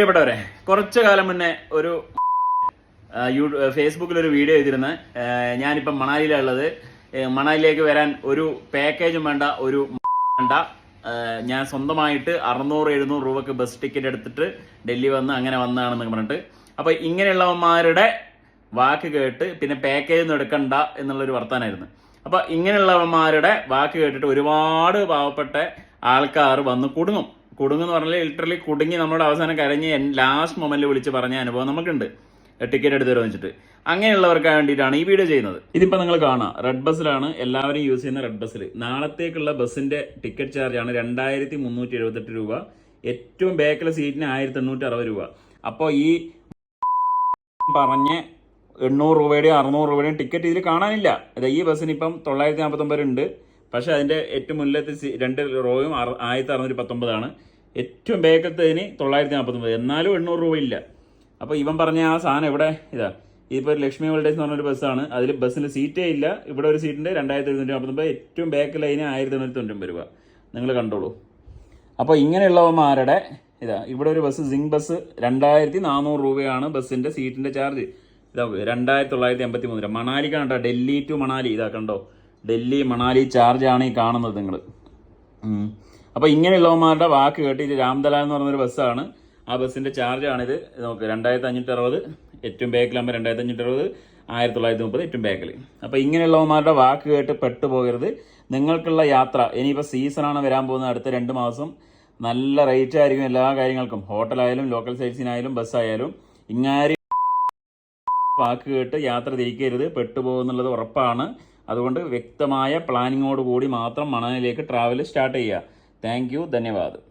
പ്രിയപ്പെട്ടവരെ, കുറച്ചു കാലം മുന്നേ ഒരു ഫേസ്ബുക്കിൽ ഒരു വീഡിയോ ചെയ്തിരുന്ന ഞാനിപ്പം മണാലിയിലുള്ളത്. മണാലിയിലേക്ക് വരാൻ ഒരു പാക്കേജും വേണ്ട, ഒരു വേണ്ട, ഞാൻ സ്വന്തമായിട്ട് 600-700 രൂപക്ക് ബസ് ടിക്കറ്റ് എടുത്തിട്ട് ഡൽഹി വന്ന് അങ്ങനെ വന്നതാണെന്ന് പറഞ്ഞിട്ട്. അപ്പോൾ ഇങ്ങനെയുള്ളവന്മാരുടെ വാക്ക് കേട്ട് പിന്നെ പാക്കേജ് ഒന്നും എടുക്കണ്ട എന്നുള്ളൊരു വർത്താനായിരുന്നു. അപ്പോൾ ഇങ്ങനെയുള്ളവന്മാരുടെ വാക്ക് കേട്ടിട്ട് ഒരുപാട് പാവപ്പെട്ട ആൾക്കാർ വന്ന് കുടുങ്ങെന്ന് പറഞ്ഞാൽ ലിറ്ററലി കുടുങ്ങി നമ്മുടെ അവസാനം കരഞ്ഞ് ലാസ്റ്റ് മൊമെന്റിൽ വിളിച്ച് പറഞ്ഞ അനുഭവം നമുക്കുണ്ട്. ടിക്കറ്റ് എടുത്ത് തരുമെന്ന് വെച്ചിട്ട്. അങ്ങനെയുള്ളവർക്ക് വേണ്ടിയിട്ടാണ് ഈ വീഡിയോ ചെയ്യുന്നത്. ഇതിപ്പോൾ നിങ്ങൾ കാണാം, റെഡ് ബസ്സിലാണ് എല്ലാവരും യൂസ് ചെയ്യുന്ന റെഡ് ബസ്സിൽ നാളത്തേക്കുള്ള ബസ്സിന്റെ ടിക്കറ്റ് ചാർജാണ് 2378 രൂപ. ഏറ്റവും ബാക്കിലെ സീറ്റിന് 1860 രൂപ. അപ്പോൾ ഈ പറഞ്ഞ 800 രൂപയുടെയും 600 രൂപയുടെയും ടിക്കറ്റ് ഇതിൽ കാണാനില്ല. ഈ ബസ്സിന് ഇപ്പം 949 ഉണ്ട്. പക്ഷെ അതിന്റെ ഏറ്റവും മുന്നിലത്തെ 2 റോയും 1619 ആണ്. ഏറ്റവും ബാക്കത്തതിന് 949, എന്നാലും 800 രൂപ ഇല്ല. അപ്പോൾ ഇവൻ പറഞ്ഞ ആ സാധനം ഇവിടെ ഇതിപ്പോൾ ലക്ഷ്മി ഹോളിഡേസ് എന്ന് പറഞ്ഞൊരു ബസ്സാണ്. അതിൽ ബസ്സിന് സീറ്റേ ഇല്ല. ഇവിടെ ഒരു സീറ്റിൻ്റെ 2749, ഏറ്റവും ബാക്കിൽ അതിന് 1899 രൂപ. നിങ്ങൾ കണ്ടോളൂ. അപ്പോൾ ഇങ്ങനെയുള്ളവന്മാരുടെ ഇവിടെ ഒരു ബസ്, സിംഗ് ബസ് 2400 രൂപയാണ് ബസ്സിൻ്റെ സീറ്റിൻ്റെ ചാർജ്. 2983 രൂപ. മണാലിക്കാണ് കേട്ടോ, ഡൽഹി ടു മണാലി. കണ്ടോ, ഡൽഹി മണാലി ചാർജാണ് ഈ കാണുന്നത് നിങ്ങൾ. അപ്പോൾ ഇങ്ങനെയുള്ളവന്മാരുടെ വാക്ക് കേട്ട് ഇത് രാംദല എന്ന് പറഞ്ഞൊരു ബസ്സാണ്. ആ ബസ്സിൻ്റെ ചാർജാണിത്. നോക്ക്, 2560, ഏറ്റവും ബാക്കിലാകുമ്പോൾ 2560, 1930 ഏറ്റവും ബാക്കിൽ. അപ്പോൾ ഇങ്ങനെയുള്ളവന്മാരുടെ വാക്ക് കേട്ട് പെട്ടുപോകരുത്. നിങ്ങൾക്കുള്ള യാത്ര ഇനിയിപ്പോൾ സീസണാണ് വരാൻ പോകുന്നത്. അടുത്ത 2 മാസം നല്ല റേറ്റ് ആയിരിക്കും എല്ലാ കാര്യങ്ങൾക്കും. ഹോട്ടലായാലും ലോക്കൽ സൈറ്റ്സിനായാലും ബസ്സായാലും. ഇങ്ങാരി വാക്ക് കേട്ട് യാത്ര തിരിക്കരുത്, പെട്ടുപോകുന്നുള്ളത് ഉറപ്പാണ്. അതുകൊണ്ട് വ്യക്തമായ പ്ലാനിങ്ങോട് കൂടി മാത്രം മണാലിയിലേക്ക് ട്രാവൽ സ്റ്റാർട്ട് ചെയ്യുക. Thank you, ധന്യവാദം.